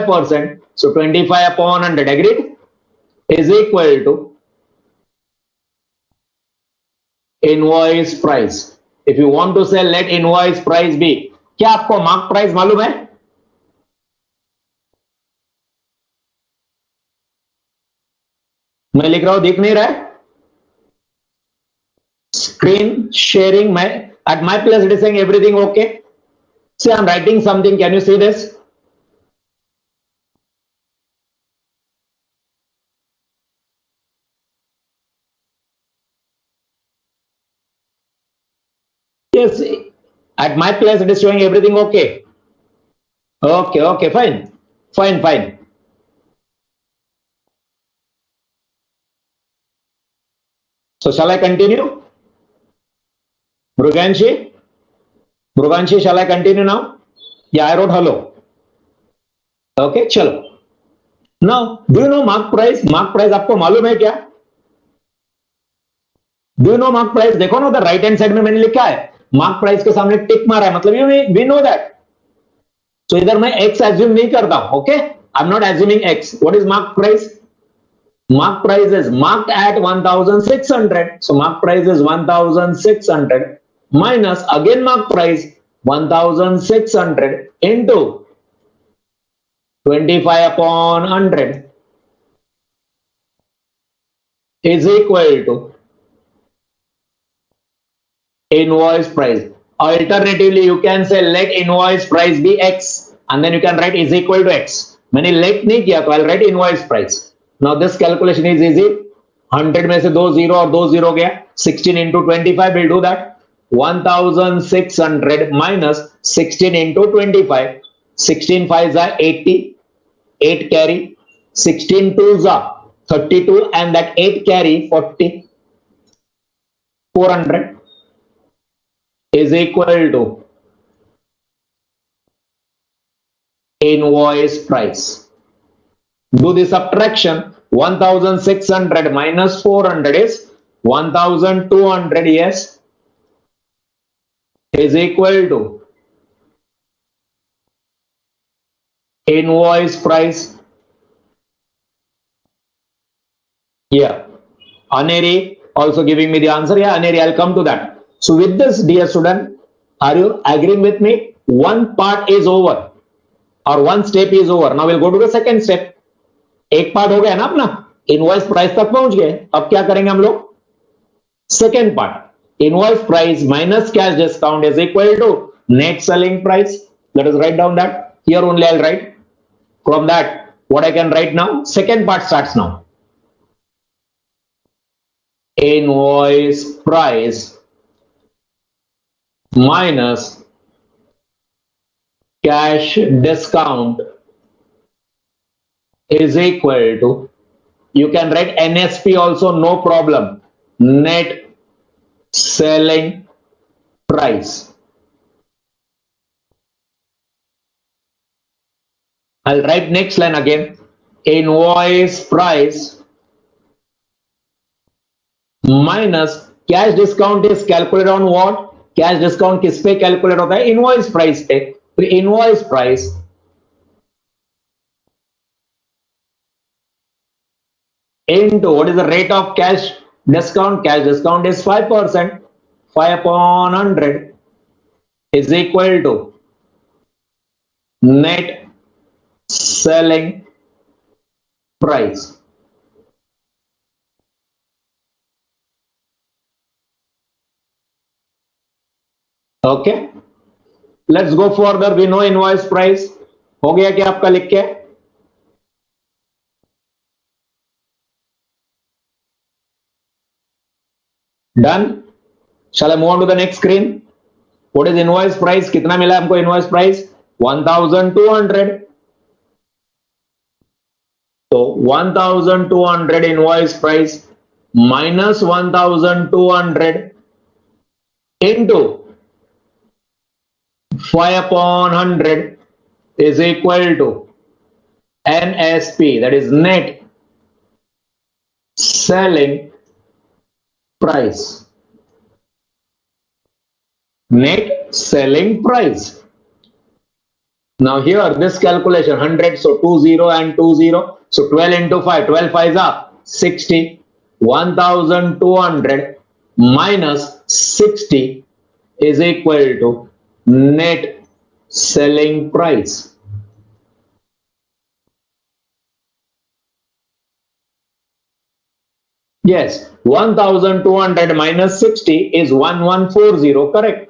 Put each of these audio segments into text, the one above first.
25%. So 25 upon 100, agreed, is equal to invoice price. If you want to say let invoice price be, क्या आपको mark price मालूम है? मैं लिख रहा हूं, दिख नहीं रहा है? Screen sharing, at my place it is saying everything okay. See, I'm writing something. Can you see this? Yes, at my place it is showing everything okay. Okay, fine. So shall I continue? Mruganshi, shall I continue now? Yeah, I wrote hello. Okay, chalo. Now, do you know mark price? Mark price आपको मालूम है क्या? Do you know mark price? देखो ना उधर right hand side में मैंने लिखा है मार्क प्राइस के सामने टिक मारा है, मतलब we know that. So इधर मैं x assume नहीं करता हूं. Okay, I'm not assuming x. What is mark price? Mark price is marked at 1,600. So mark price is 1,600 minus again mark price 1,600 into 25 upon 100 is equal to invoice price. Alternatively, you can say let invoice price be x and then you can write is equal to x. मैंने let नहीं किया तो I'll write invoice price. Now this calculation is easy. 100 में से 2 0 और 2 0 गया. 16 into 25 will do that. 1,600 minus 16 into 25. 16 5s are 80. 8 carry. 16 2s are 32 and that 8 carry 40. 400 is equal to invoice price. Do the subtraction. 1,600 minus 400 is 1,200, yes, is equal to invoice price. Yeah, Aneri also giving me the answer. Yeah, Aneri, I'll come to that. So with this, dear student, are you agreeing with me? One part is over or one step is over. Now we'll go to the second step. एक part हो गया ना अपना, invoice price तक पहुंच गए. अब क्या करेंगे हम लोग? Second part, invoice price minus cash discount is equal to net selling price. Let us write down that. Here only I will write from that what I can write now. Second part starts now. Invoice price minus cash discount is equal to, you can write NSP also, no problem, net selling price. I'll write next line again. Invoice price minus cash discount is calculated on what? Cash discount किस पे calculate होता है? Invoice price पे. तो invoice price into what is the rate of cash discount? Cash discount is 5%. 5 upon 100 is equal to net selling price. Okay, let's go further. We know invoice price. हो गया क्या आपका लिख के? Done. Shall I move on to the next screen? What is invoice price? कितना मिला हमको invoice price? 1,200. So 1,200 invoice price minus 1,200 into 5 upon 100 is equal to NSP, that is net selling price. Net selling price. Now here this calculation 100, so 20 and 20, so 12 into 5, 12 5s are 60, 1200 minus 60 is equal to net selling price. Yes, 1200 minus 60 is 1140, correct?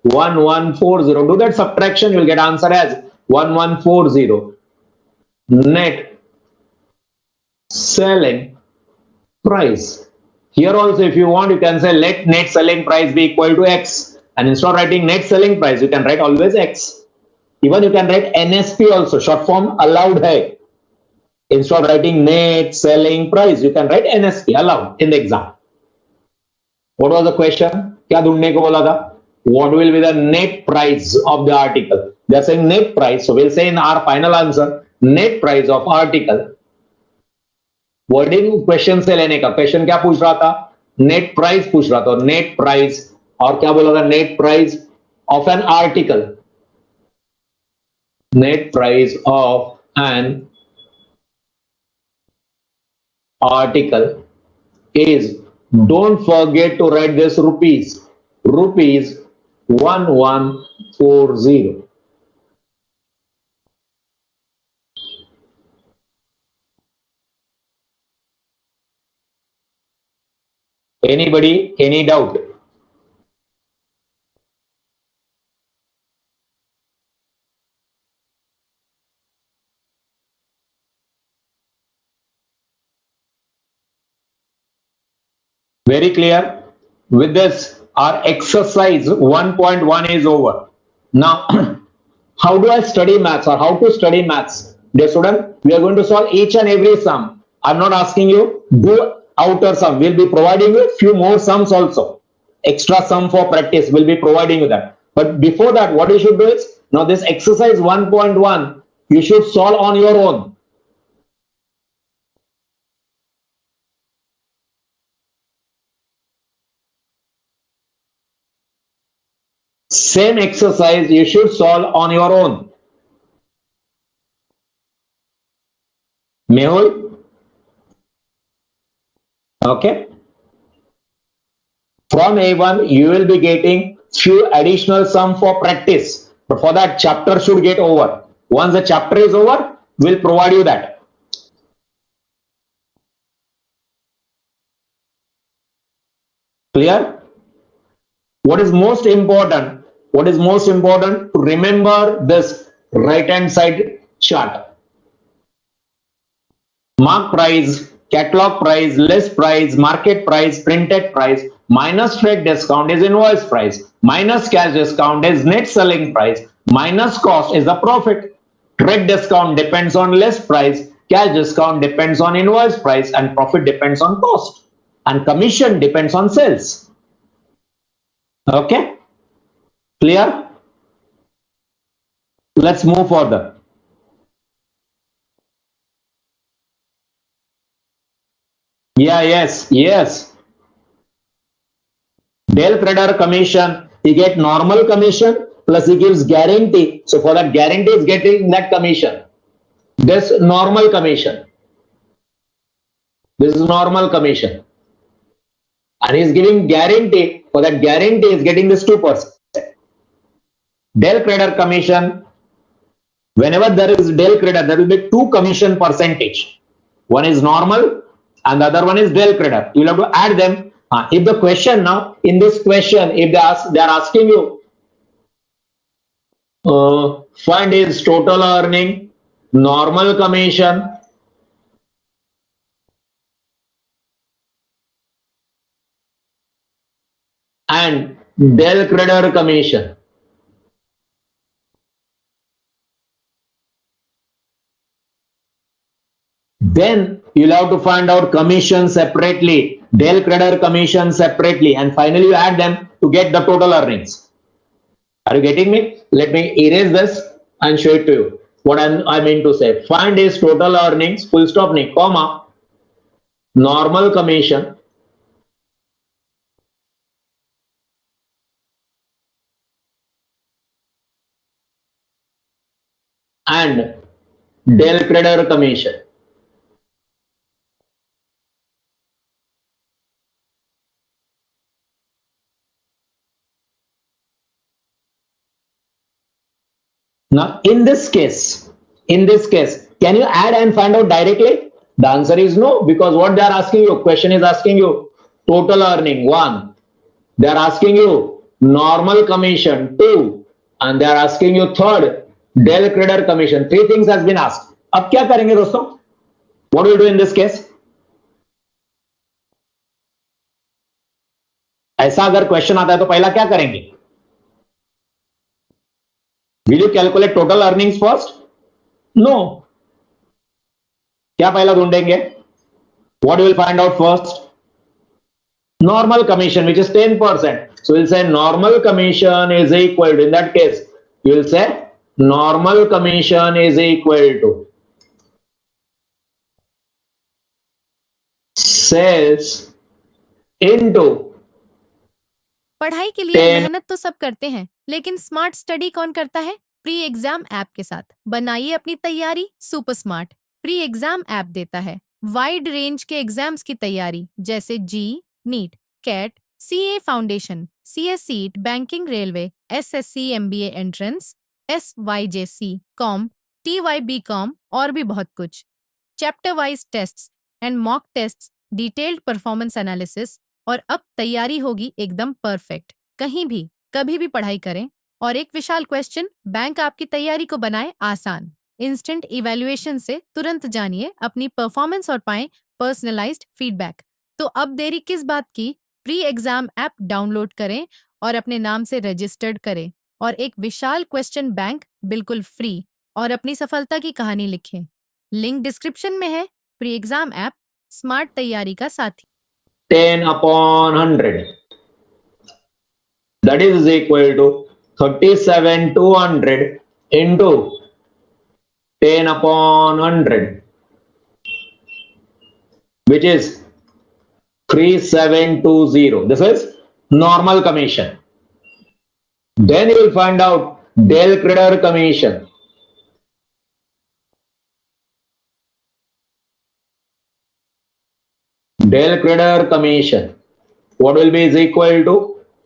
1140. Do that subtraction, you will get answer as 1140. Net selling price. Here also, if you want, you can say let net selling price be equal to X. And instead of writing net selling price, you can write always X. Even you can write NSP also, short form allowed hai. Instead of writing net selling price, you can write NSP, allowed in the exam. What was the question? क्या ढूंढने को बोला था? What will be the net price of the article? They are saying net price. So we'll say in our final answer, net price of article. Wording question से लेने का, question क्या पूछ रहा था? नेट प्राइस पूछ रहा था, नेट प्राइस, और क्या बोला था? Net price of an article. Net price of an article is, don't forget to write this rupees, 1140. Anybody, any doubt? Very clear. With this, our exercise 1.1 is over. Now, how do I study maths, or how to study maths? Dear student, we are going to solve each and every sum. I'm not asking you do outer sum. We'll be providing you few more sums also. Extra sum for practice, will be providing you that. But before that, what you should do is, now this exercise 1.1, you should solve on your own. Same exercise you should solve on your own. Mehul? Okay. From A1, you will be getting few additional sum for practice. But for that, chapter should get over. Once the chapter is over, we'll provide you that. Clear? What is most important? What is most important? To remember this right hand side chart. Mark price, catalog price, list price, market price, printed price, minus trade discount is invoice price, minus cash discount is net selling price, minus cost is the profit. Trade discount depends on list price, cash discount depends on invoice price, and profit depends on cost. And commission depends on sales. Okay? Clear? Let's move further. Yeah, yes. Del creditor commission, he get normal commission plus he gives guarantee. So for that guarantee is getting that commission. This normal commission. This is normal commission. And he is giving guarantee. For that guarantee is getting this 2%. Del creditor commission. Whenever there is del creditor, there will be 2 commission percentage. One is normal and the other one is del creditor. You will have to add them. If the question now, in this question, if they are asking you, find his total earning, normal commission, and del creditor commission. Then you'll have to find out commission separately, del creditor commission separately, and finally you add them to get the total earnings. Are you getting me? Let me erase this and show it to you. What I mean to say, find his total earnings, full stop, comma, normal commission, and del creditor commission. Now, in this case, can you add and find out directly? The answer is no, because what they are asking you, question is asking you total earning, 1. They are asking you normal commission, 2. And they are asking you third, del creditor commission. 3 things has been asked. अब क्या करेंगे दोस्तों? What will you do in this case? ऐसा अगर question आता है तो पहला क्या करेंगे? Will you calculate total earnings first? No. क्या पहला ढूंढेंगे? What you will find out first? Normal commission, which is 10%. So we'll say normal commission is equal to, in that case, you will say normal commission is equal to sales into पढ़ाई के लिए मेहनत तो सब करते हैं, लेकिन smart study कौन करता है? प्री एग्जाम ऐप के साथ बनाइए अपनी तैयारी super smart. Pre exam app देता है वाइड रेंज के एग्जाम्स की तैयारी, जैसे JEE, NEET, CAT, CA foundation, CS CSEET, banking, railway, SSC MBA entrance, SYJC com, TYB com और भी बहुत कुछ। Chapter wise tests and mock tests, detailed performance analysis, और अब तैयारी होगी एकदम परफेक्ट। कहीं भी कभी भी पढ़ाई करें, और एक विशाल क्वेश्चन बैंक आपकी तैयारी को बनाए आसान। इंस्टेंट इवैल्यूएशन से तुरंत जानिए अपनी परफॉर्मेंस और पाएं पर्सनलाइज्ड फीडबैक। तो अब देरी किस बात की? प्री एग्जाम ऐप डाउनलोड करें और अपने नाम से रजिस्टर्ड करें, और एक विशाल क्वेश्चन बैंक बिल्कुल फ्री, और अपनी सफलता की कहानी लिखें। लिंक डिस्क्रिप्शन में है। प्री एग्जाम ऐप स्मार्ट तैयारी का साथी। 10/100. That is equal to 37,200 into 10/100, which is 3,720. This is normal commission. Then you will find out del creditor commission. Del creditor commission, what will be is equal to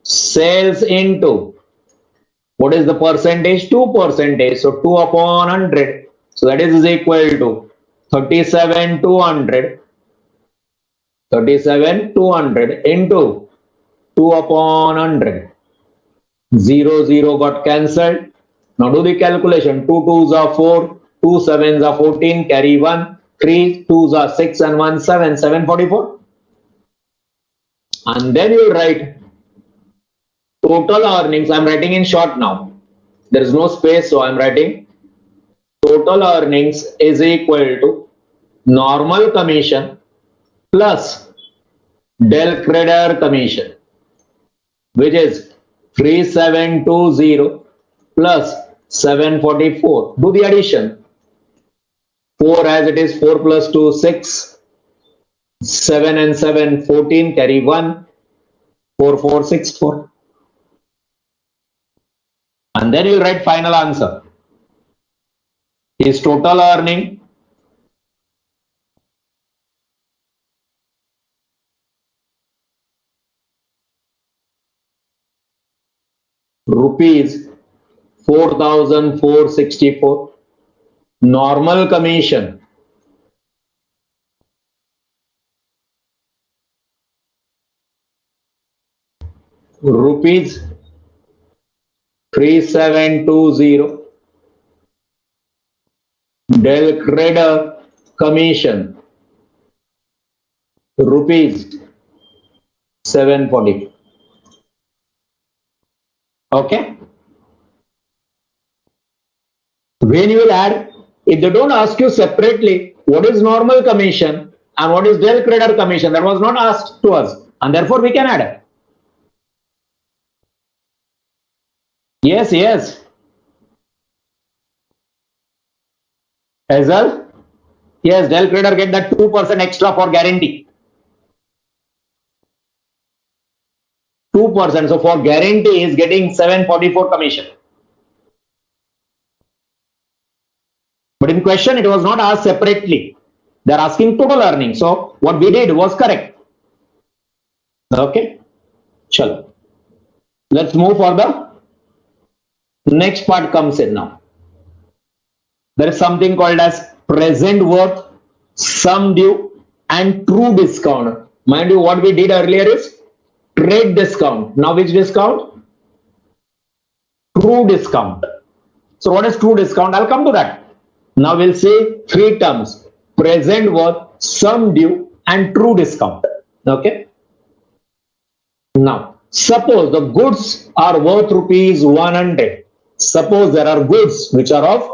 sales into, what is the percentage? 2%. So 2/100. So that is equal to 37,200. 37,200 into 2/100. 0, 0 got cancelled. Now do the calculation. 2 2s are 4, 2 7s are 14, carry 1. 3 2s are 6 and 1 7, 744. And then you write total earnings. I'm writing in short now. There is no space, so I'm writing total earnings is equal to normal commission plus del creditor commission, which is 3,720 plus 744. Do the addition. 4 as it is, 4 plus 2, 6. 7 and 7, 14, carry 1. 4 4 6 4. And then you'll write final answer. Is total earning rupees 4,464. Normal commission rupees 3,720. Del creditor commission rupees 740. Okay. When you will add, if they don't ask you separately what is normal commission and what is del creditor commission, that was not asked to us, and therefore we can add it. Yes, yes. As well, yes, del creditor get that 2% extra for guarantee. 2%. So for guarantee is getting 744 commission. But in question, it was not asked separately. They're asking total earning. So what we did was correct. Okay. Chalo. Let's move for the next part comes in now. There is something called as present worth, sum due, and true discount. Mind you, what we did earlier is trade discount. Now which discount? True discount. So what is true discount? I'll come to that. Now we'll say three terms: present worth, sum due, and true discount. Okay. Now, suppose the goods are worth rupees 100. Suppose there are goods which are of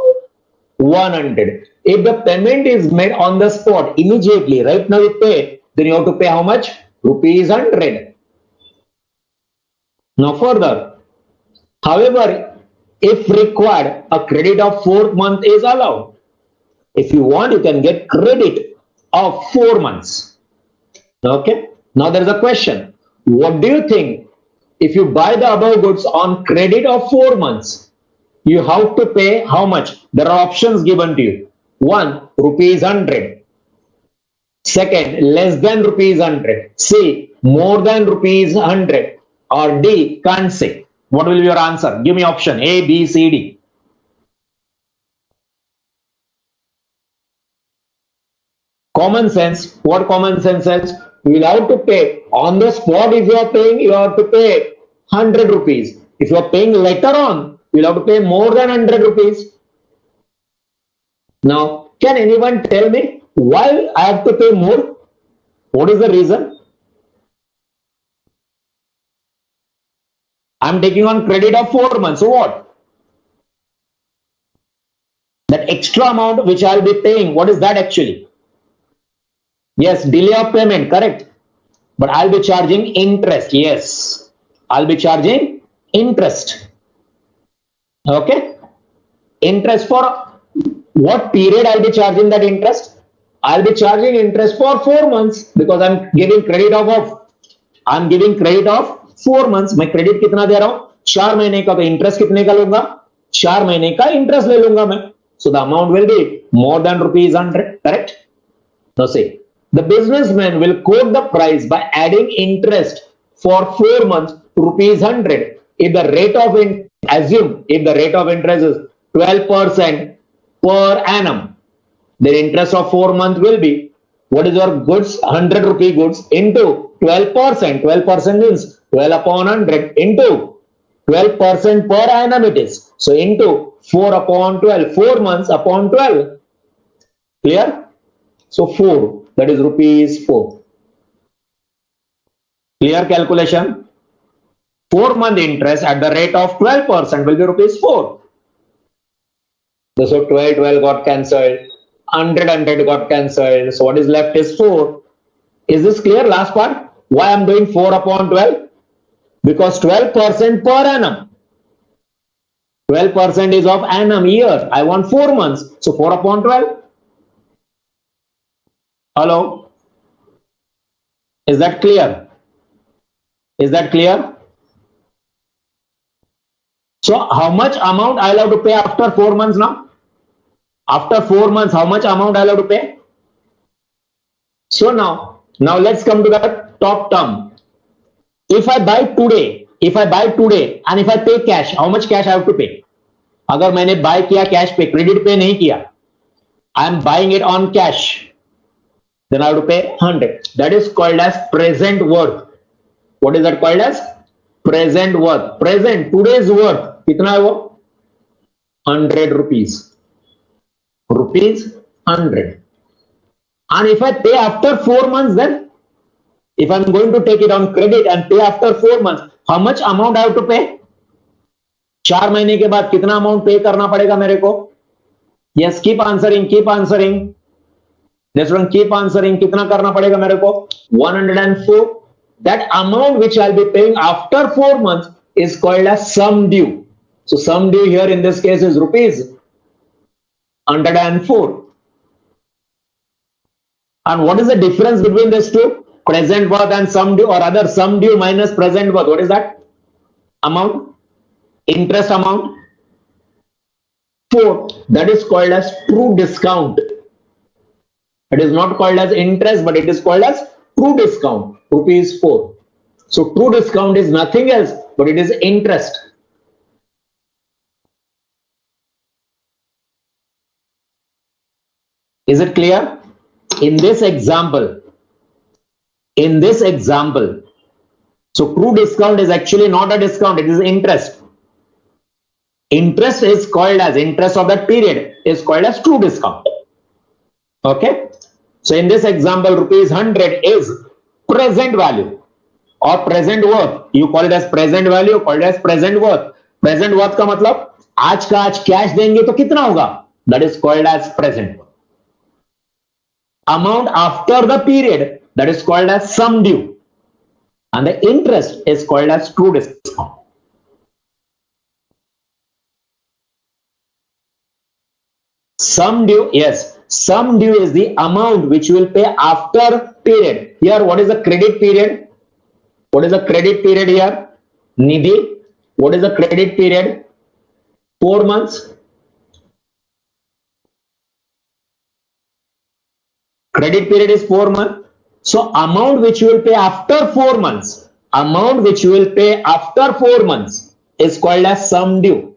100. If the payment is made on the spot immediately, right now you pay, then you have to pay how much? Rupees 100. Now further, however, if required, a credit of 4th month is allowed. If you want, you can get credit of 4 months. Okay. Now there is a question. What do you think? If you buy the above goods on credit of 4 months, you have to pay how much? There are options given to you. 1, rupees 100. Second, less than rupees 100. C, more than rupees 100. Or D, can't say. What will be your answer? Give me option A, B, C, D. Common sense. What common sense says? You will have to pay on the spot. If you are paying, you have to pay 100 rupees. If you are paying later on, you will have to pay more than 100 rupees. Now, can anyone tell me why I have to pay more? What is the reason? I am taking on credit of 4 months. So what? That extra amount which I will be paying, what is that actually? Yes, delay of payment, correct. But I'll be charging interest. Yes, I'll be charging interest. Okay. Interest for what period I'll be charging that interest? I'll be charging interest for 4 months because I'm giving credit of 4 months. मैं credit कितना दे रहा हूँ? 4 महीने का. तो interest कितने का लूंगा? 4 महीने का interest ले लूंगा मैं. So the amount will be more than rupees 100. Correct? Now see. The businessman will quote the price by adding interest for 4 months to rupees 100. If the rate of interest is 12% per annum, the interest of 4 months will be, what is your goods? 100 rupee goods into 12%. 12% means 12 upon 100 into 12% per annum it is. So into 4 upon 12, 4 months upon 12. Clear? So 4. That is rupees 4. Clear calculation? 4 month interest at the rate of 12% will be rupees 4. So 12 got cancelled. 100 got cancelled. So what is left is 4. Is this clear? Last part. Why I am doing 4 upon 12? Because 12% per annum. 12% is of annum year. I want 4 months. So 4 upon 12. Hello? Is that clear? Is that clear? So how much amount I'll have to pay after 4 months now? After 4 months, how much amount I'll have to pay? So now let's come to the top term. If I buy today and if I pay cash, how much cash I have to pay? अगर मैंने buy किया cash पे, credit पे नहीं किया, I am buying it on cash. Then I have to pay 100. That is called as present worth. What is that called as? Present worth. Present, today's worth. कितना है वो? 100 rupees. Rupees 100. And if I pay after 4 months, then if I'm going to take it on credit and pay after 4 months, how much amount I have to pay? 4 महीने के बाद कितना amount pay करना पड़ेगा मेरे को? Yes, keep answering, keep answering. Let's keep answering. कितना करना पड़ेगा मेरे को? 104. That amount which I'll be paying after 4 months is called as sum due. So sum due here in this case is rupees 104. And what is the difference between these two? Present worth and sum due, or other sum due minus present worth. What is that? Amount? Interest amount? 4, that is called as true discount. It is not called as interest, but it is called as true discount, rupees 4. So true discount is nothing else, but it is interest. Is it clear? In this example, so true discount is actually not a discount, it is interest. Interest is called as interest of that period is called as true discount. Okay. So in this example, rupees 100 is present value or present worth. You call it as present value, call it as present worth. Present worth का मतलब आज का आज cash देंगे तो कितना होगा? That is called as present worth. Amount after the period, that is called as sum due, and the interest is called as true discount. Sum due, yes, sum due is the amount which you will pay after period. Here, what is the credit period? What is the credit period here? Nidhi, what is the credit period? 4 months. Credit period is 4 months. So amount which you will pay after 4 months, amount which you will pay after 4 months is called as sum due.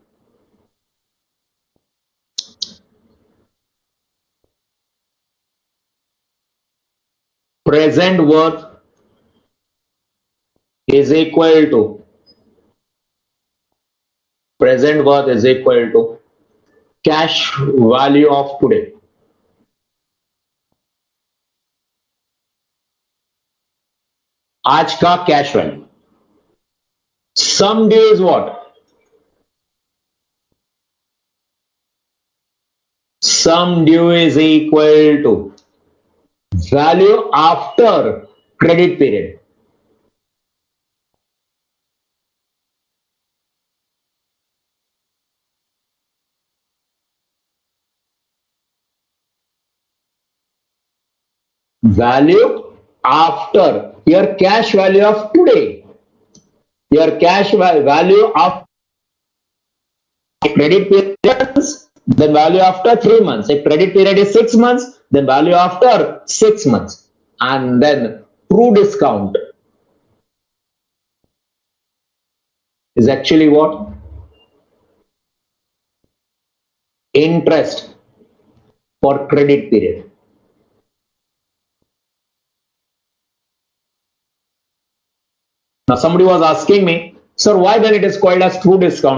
Present worth is equal to cash value of today. आज का cash value. Sum due is what? Sum due is equal to value after credit period. Value after your cash value of today, your cash value of credit period, then value after 3 months. If credit period is 6 months, then value after 6 months, and then true discount is actually what? Interest for credit period. Now somebody was asking me, sir, why then it is called as true discount?